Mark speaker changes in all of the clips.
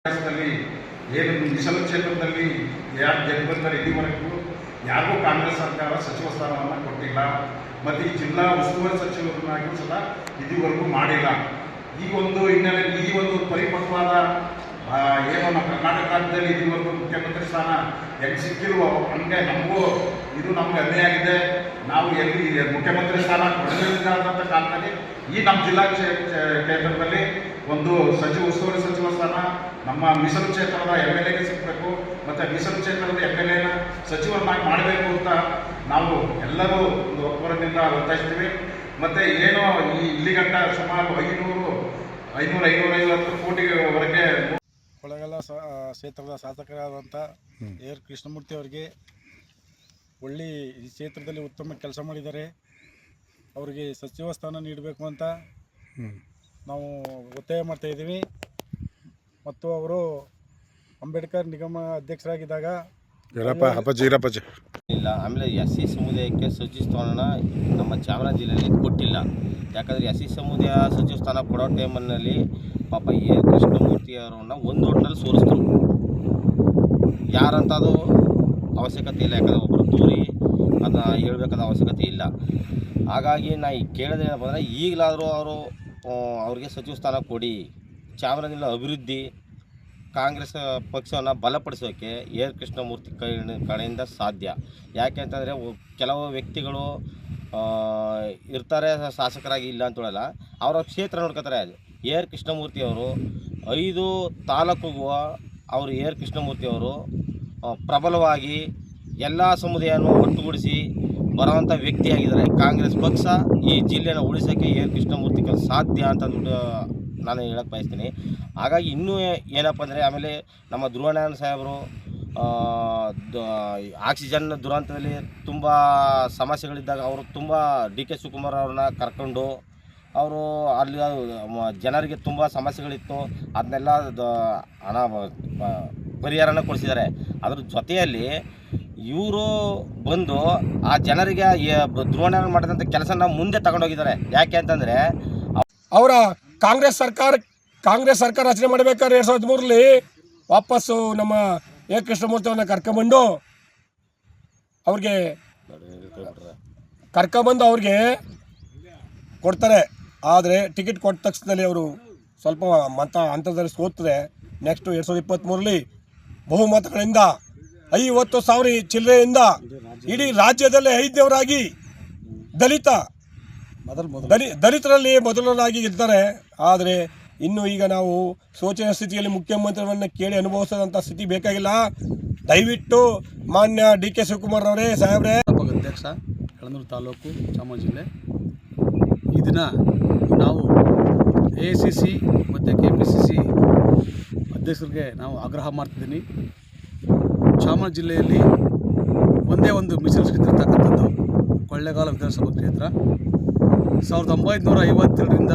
Speaker 1: ಏನು ಮೀಸಲು ಕ್ಷೇತ್ರದಲ್ಲಿ ಯಾರು ಗೆದ್ದು ಬಂದರೆ ಇದುವರೆಗೂ ಯಾರಿಗೂ ಕಾಂಗ್ರೆಸ್ ಸರ್ಕಾರ ಸಚಿವ ಸ್ಥಾನವನ್ನು ಕೊಟ್ಟಿಲ್ಲ ಮತ್ತು ಈ ಜಿಲ್ಲಾ ಉಸ್ತುವಾರಿ ಸಚಿವರನ್ನಾಗಿಯೂ ಸಹ ಇದುವರೆಗೂ ಮಾಡಿಲ್ಲ. ಈ ಒಂದು ಹಿನ್ನೆಲೆಯಲ್ಲಿ ಈ ಒಂದು ಪರಿಪಕ್ವವಾದ ಏನು ನಮ್ಮ ಕರ್ನಾಟಕ ರಾಜ್ಯದಲ್ಲಿ ಇದುವರೆಗೂ ಮುಖ್ಯಮಂತ್ರಿ ಸ್ಥಾನ ಹೆಂಗೆ ಸಿಕ್ಕಿಲ್ವೋ ಹಂಗೆ ನಮಗೂ ಇದು ನಮ್ಗೆ ಅನ್ಯಾಯ ಆಗಿದೆ. ನಾವು ಎಲ್ಲಿ ಮುಖ್ಯಮಂತ್ರಿ ಸ್ಥಾನ ಕೊಡಲಿಲ್ಲದಂಥ ಕಾಲದಲ್ಲಿ ಈ ನಮ್ಮ ಜಿಲ್ಲಾ ಕ್ಷೇತ್ರದಲ್ಲಿ ಒಂದು ಉಸ್ತುವಾರಿ ಸಚಿವ ಸ್ಥಾನ ನಮ್ಮ ಮೀಸಲು ಕ್ಷೇತ್ರದ MLAಗೆ ಸಿಗಬೇಕು ಮತ್ತು ಮೀಸಲು ಕ್ಷೇತ್ರದ MLAನ ಸಚಿವರನ್ನಾಗಿ ಮಾಡಬೇಕು ಅಂತ ನಾವು ಎಲ್ಲರೂ ಒಂದು ಒಪ್ಪಂದದಿಂದ ಒತ್ತಾಯಿಸ್ತೀವಿ. ಮತ್ತು ಏನೋ ಇಲ್ಲಿಗಂಟ ಸುಮಾರು 550 ಕೋಟಿವರೆಗೆ
Speaker 2: ಕೊಳ್ಳೇಗಾಲ ಕ್ಷೇತ್ರದ ಶಾಸಕರಾದಂಥ AR ಕೃಷ್ಣಮೂರ್ತಿ ಅವರಿಗೆ ಒಳ್ಳೆ ಈ ಕ್ಷೇತ್ರದಲ್ಲಿ ಉತ್ತಮ ಕೆಲಸ ಮಾಡಿದ್ದಾರೆ. ಅವರಿಗೆ ಸಚಿವ ಸ್ಥಾನ ನೀಡಬೇಕು ಅಂತ ನಾವು ಒತ್ತಾಯ ಮಾಡ್ತಾಯಿದ್ದೀವಿ. ಮತ್ತು ಅವರು ಅಂಬೇಡ್ಕರ್ ನಿಗಮ ಅಧ್ಯಕ್ಷರಾಗಿದ್ದಾಗ
Speaker 3: ಇಲ್ಲ. ಆಮೇಲೆ SC ಸಮುದಾಯಕ್ಕೆ ಸಚಿವ ಸ್ಥಾನ ನಮ್ಮ ಚಾಮರಾಜ ಜಿಲ್ಲೆಯಲ್ಲಿ ಕೊಟ್ಟಿಲ್ಲ. ಯಾಕಂದರೆ SC ಸಮುದಾಯ ಸಚಿವ ಸ್ಥಾನ ಕೊಡೋ ಟೈಮಲ್ಲಿ ಪಾಪ AR ಕೃಷ್ಣಮೂರ್ತಿ ಅವರನ್ನು ಒಂದು ಒಟ್ಟಿನಲ್ಲಿ ಸೋಲಿಸಿದ್ರು. ಯಾರಂತ ಅದು ಅವಶ್ಯಕತೆ ಇಲ್ಲ, ಯಾಕಂದರೆ ಒಬ್ಬರು ದೂರಿ ಅದನ್ನ ಹೇಳ್ಬೇಕಾದ ಅವಶ್ಯಕತೆ ಇಲ್ಲ. ಹಾಗಾಗಿ ನಾ ಈಗ ಕೇಳಿದ್ರೆ ಏನಪ್ಪ ಅಂದರೆ ಈಗಲಾದರೂ ಅವ್ರಿಗೆ ಸಚಿವ ಸ್ಥಾನ ಕೊಡಿ. ಚಾಮರಾಜ ಅಭಿವೃದ್ಧಿ ಕಾಂಗ್ರೆಸ್ ಪಕ್ಷವನ್ನು ಬಲಪಡಿಸೋಕ್ಕೆ AR ಕೃಷ್ಣಮೂರ್ತಿ ಕಡೆಯಿಂದ ಸಾಧ್ಯ. ಯಾಕೆ ಅಂತಂದರೆ ಕೆಲವು ವ್ಯಕ್ತಿಗಳು ಇರ್ತಾರೆ ಶಾಸಕರಾಗಿ ಇಲ್ಲ ಅಂತ ಹೇಳಲ್ಲ, ಅವರ ಕ್ಷೇತ್ರ ನೋಡ್ಕೋತಾರೆ. AR ಕೃಷ್ಣಮೂರ್ತಿ ಅವರು 5 ತಾಲೂಕಿಗೂ ಅವರು AR ಕೃಷ್ಣಮೂರ್ತಿ ಅವರು ಪ್ರಬಲವಾಗಿ ಎಲ್ಲ ಸಮುದಾಯವನ್ನು ಒಟ್ಟುಗೂಡಿಸಿ ಬರುವಂಥ ವ್ಯಕ್ತಿಯಾಗಿದ್ದಾರೆ. ಕಾಂಗ್ರೆಸ್ ಪಕ್ಷ ಈ ಜಿಲ್ಲೆಯನ್ನು ಉಳಿಸೋಕ್ಕೆ AR ಕೃಷ್ಣಮೂರ್ತಿ ಸಾಧ್ಯ ಅಂತಂದ್ಬಿಟ್ಟು ನಾನು ಹೇಳಕ್ಕೆ ಬಯಸ್ತೀನಿ. ಹಾಗಾಗಿ ಇನ್ನೂ ಏನಪ್ಪ ಅಂದರೆ ಆಮೇಲೆ ನಮ್ಮ ಧ್ರುವನಾರಾಯಣ ಸಾಹೇಬರು ಆಕ್ಸಿಜನ್ ದುರಂತದಲ್ಲಿ ತುಂಬ ಸಮಸ್ಯೆಗಳಿದ್ದಾಗ ಅವರು ತುಂಬ DK ಶಿವಕುಮಾರ್ ಅವ್ರನ್ನ ಕರ್ಕೊಂಡು ಅವರು ಅಲ್ಲಿ ಜನರಿಗೆ ತುಂಬ ಸಮಸ್ಯೆಗಳಿತ್ತು, ಅದನ್ನೆಲ್ಲ ಹಣ ಪರಿಹಾರನ ಕೊಡಿಸಿದ್ದಾರೆ. ಅದ್ರ ಜೊತೆಯಲ್ಲಿ ಇವರು ಬಂದು ಆ ಜನರಿಗೆ ಧ್ರುವನಾರಾಯಣ ಮಾಡಿದಂಥ ಕೆಲಸನ ಮುಂದೆ ತಗೊಂಡೋಗಿದ್ದಾರೆ. ಯಾಕೆ ಅಂತಂದರೆ
Speaker 4: ಅವರ ಕಾಂಗ್ರೆಸ್ ಸರ್ಕಾರ ರಚನೆ ಮಾಡಬೇಕಾದ್ರೆ 2013ರಲ್ಲಿ ವಾಪಸ್ಸು ನಮ್ಮ AR ಕೃಷ್ಣಮೂರ್ತಿ ಅವ್ರನ್ನ ಕರ್ಕೊಂಬಂದು ಅವ್ರಿಗೆ ಕೊಡ್ತಾರೆ. ಆದರೆ ಟಿಕೆಟ್ ಕೊಟ್ಟ ತಕ್ಷಣದಲ್ಲಿ ಅವರು ಸ್ವಲ್ಪ ಹಂತದಲ್ಲಿ ಸೋತರೆ ನೆಕ್ಸ್ಟ್ 2023ರಲ್ಲಿ ಬಹುಮತಗಳಿಂದ 50,000 ಚಿಲ್ಲರೆಯಿಂದ ಇಡೀ ರಾಜ್ಯದಲ್ಲೇ 5ನೇವರಾಗಿ ದಲಿತರಲ್ಲಿ ಮೊದಲರಾಗಿ ಗೆಲ್ತಾರೆ. ಆದರೆ ಇನ್ನು ಈಗ ನಾವು ಶೋಚನೀಯ ಸ್ಥಿತಿಯಲ್ಲಿ ಮುಖ್ಯಮಂತ್ರಿಗಳನ್ನ ಕೇಳಿ ಅನುಭವಿಸೋದಂಥ ಸ್ಥಿತಿ ಬೇಕಾಗಿಲ್ಲ. ದಯವಿಟ್ಟು ಮಾನ್ಯ DK ಶಿವಕುಮಾರ್ ಅವರೇ ಸಾಹೇಬ್ರೆ,
Speaker 5: ಅಧ್ಯಕ್ಷ ಯಳಂದೂರು ತಾಲೂಕು ಚಾಮರಾಜ ಜಿಲ್ಲೆ, ಈ ದಿನ ನಾವು AICC ಮತ್ತು KPCC ಅಧ್ಯಕ್ಷರಿಗೆ ನಾವು ಆಗ್ರಹ ಮಾಡ್ತಿದ್ದೀನಿ. ಚಾಮರಾಜ ಜಿಲ್ಲೆಯಲ್ಲಿ ಒಂದೇ ಒಂದು ಮೀಸಲು ಕ್ಷೇತ್ರ ಇರ್ತಕ್ಕಂಥದ್ದು ಕೊಳ್ಳೇಗಾಲ ವಿಧಾನಸಭಾ ಕ್ಷೇತ್ರ. 1952ರಿಂದ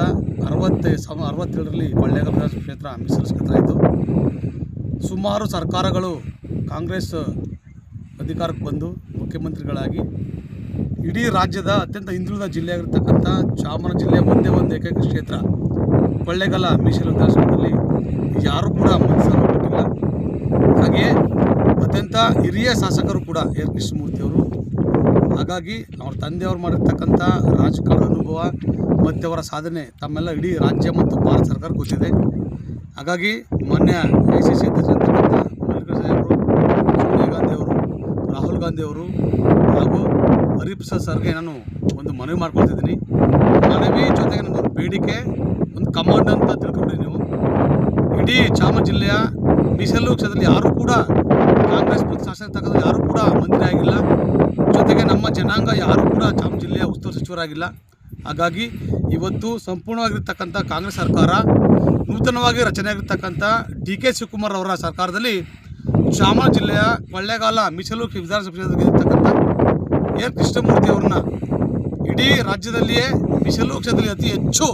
Speaker 5: 67ರಲ್ಲಿ ಕೊಳ್ಳೇಗಾಲ ವಿಧಾನಸಭಾ ಕ್ಷೇತ್ರ ಮೀಸಲು ಕ್ಷೇತ್ರ ಆಯಿತು. ಸುಮಾರು ಸರ್ಕಾರಗಳು ಕಾಂಗ್ರೆಸ್ ಅಧಿಕಾರಕ್ಕೆ ಬಂದು ಮುಖ್ಯಮಂತ್ರಿಗಳಾಗಿ ಇಡೀ ರಾಜ್ಯದ ಅತ್ಯಂತ ಹಿಂದುಳಿದ ಜಿಲ್ಲೆಯಾಗಿರ್ತಕ್ಕಂಥ ಚಾಮರಾಜ ಜಿಲ್ಲೆ ಒಂದೇ ಒಂದು ಏಕೈಕ ಕ್ಷೇತ್ರ ಕೊಳ್ಳೇಗಾಲ ಮೀಸಲು ವಿಧಾನಸಭೆಯಲ್ಲಿ ಯಾರೂ ಕೂಡ ಮಂತ್ರಿಸ್ಥಾನ ಕೊಟ್ಟಿಲ್ಲ. ಹಾಗೆಯೇ ಅತ್ಯಂತ ಹಿರಿಯ ಶಾಸಕರು ಕೂಡ AR ಕೃಷ್ಣಮೂರ್ತಿಯವರು. ಹಾಗಾಗಿ ಅವ್ರ ತಂದೆಯವರು ಮಾಡಿರ್ತಕ್ಕಂಥ ರಾಜಕಾರಣದ ಅನುಭವ ಮತ್ತು ಅವರ ಸಾಧನೆ ತಮ್ಮೆಲ್ಲ ಇಡೀ ರಾಜ್ಯ ಮತ್ತು ಭಾರತ ಸರ್ಕಾರ ಗೊತ್ತಿದೆ. ಹಾಗಾಗಿ ಮಾನ್ಯ AICC ಅಧ್ಯಕ್ಷರಾಗಿರ್ತಕ್ಕಂಥ ಮಲ್ಲಿಕಾರ್ಜುನ ಸಾಹೇಬರು, ಸೋನಿಯಾ ಗಾಂಧಿಯವರು, ರಾಹುಲ್ ಗಾಂಧಿಯವರು ಹಾಗೂ ಹರಿಪ್ರಸಾದ್ ಸರ್ಗೆ ನಾನು ಒಂದು ಮನವಿ ಮಾಡ್ಕೊಳ್ತಿದ್ದೀನಿ. ಮನವಿ ಜೊತೆಗೆ ನನ್ನೊಂದು ಬೇಡಿಕೆ, ಒಂದು ಕಮಾಂಡ್ ಅಂತ ತಿಳ್ಕೊಂಡ್ರಿ ನೀವು. ಇಡೀ ಚಾಮರಾಜ ಜಿಲ್ಲೆಯ ಮೀಸಲು ಕ್ಷೇತ್ರದಲ್ಲಿ ಯಾರೂ ಕೂಡ ಕಾಂಗ್ರೆಸ್ ಪಕ್ಷ ಶಾಸಕ ತಕ್ಕಂಥ ಯಾರೂ ಕೂಡ ಮಂತ್ರಿ ಆಗಿಲ್ಲ. ಜೊತೆಗೆ ನಮ್ಮ ಜನಾಂಗ ಯಾರೂ ಕೂಡ ಚಾಮರಾಜ ಜಿಲ್ಲೆಯ ಉಸ್ತುವಾರಿ ಸಚಿವರಾಗಿಲ್ಲ. ಹಾಗಾಗಿ ಇವತ್ತು ಸಂಪೂರ್ಣವಾಗಿರ್ತಕ್ಕಂಥ ಕಾಂಗ್ರೆಸ್ ಸರ್ಕಾರ ನೂತನವಾಗಿ ರಚನೆಯಾಗಿರ್ತಕ್ಕಂಥ DK ಶಿವಕುಮಾರ್ ಅವರ ಸರ್ಕಾರದಲ್ಲಿ ಚಾಮರಾಜ ಜಿಲ್ಲೆಯ ಕೊಳ್ಳೇಗಾಲ ಮೀಸಲು ವಿಧಾನಸಭಾ ಕ್ಷೇತ್ರದಲ್ಲಿ ಇರ್ತಕ್ಕಂಥ AR ಕೃಷ್ಣಮೂರ್ತಿ ಅವ್ರನ್ನ ಇಡೀ ರಾಜ್ಯದಲ್ಲಿಯೇ ಮೀಸಲು ಕ್ಷೇತ್ರದಲ್ಲಿ ಅತಿ ಹೆಚ್ಚು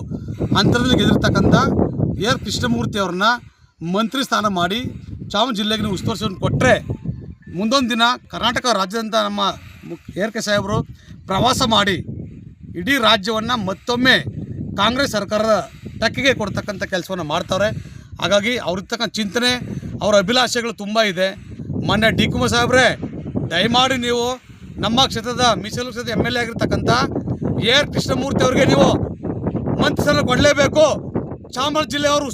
Speaker 5: ಅಂತರದಲ್ಲಿ ಗೆದ್ದಿರ್ತಕ್ಕಂಥ AR ಕೃಷ್ಣಮೂರ್ತಿ ಅವ್ರನ್ನ ಮಂತ್ರಿ ಸ್ಥಾನ ಮಾಡಿ ಚಾಮರಾಜ ಜಿಲ್ಲೆಗೆ ನೀವು ಉಸ್ತುವಾರಿ ಕೊಟ್ಟರೆ ಮುಂದೊಂದು ದಿನ ಕರ್ನಾಟಕ ರಾಜ್ಯದಂಥ ನಮ್ಮ AR ಸಾಹೇಬರು ಪ್ರವಾಸ ಮಾಡಿ ಇಡೀ ರಾಜ್ಯವನ್ನು ಮತ್ತೊಮ್ಮೆ ಕಾಂಗ್ರೆಸ್ ಸರ್ಕಾರದ ಟಕ್ಕಿಗೆ ಕೊಡ್ತಕ್ಕಂಥ ಕೆಲಸವನ್ನು ಮಾಡ್ತಾರೆ. ಹಾಗಾಗಿ ಅವ್ರಿರ್ತಕ್ಕಂಥ ಚಿಂತನೆ, ಅವರ ಅಭಿಲಾಷೆಗಳು ತುಂಬ ಇದೆ. ಮಾನ್ಯ ಡಿ ಕುಮಾರ್ ಸಾಹೇಬ್ರೆ, ದಯಮಾಡಿ ನೀವು ನಮ್ಮ ಕ್ಷೇತ್ರದ ಮೀಸಲು ಕ್ಷೇತ್ರದ MLA ಆಗಿರ್ತಕ್ಕಂಥ AR ಕೃಷ್ಣಮೂರ್ತಿ ಅವರಿಗೆ ನೀವು ಮಂತ್ರಿ ಸ್ಥಾನ ಕೊಡಲೇಬೇಕು. ಚಾಮರಾಜ ಜಿಲ್ಲೆಯವರು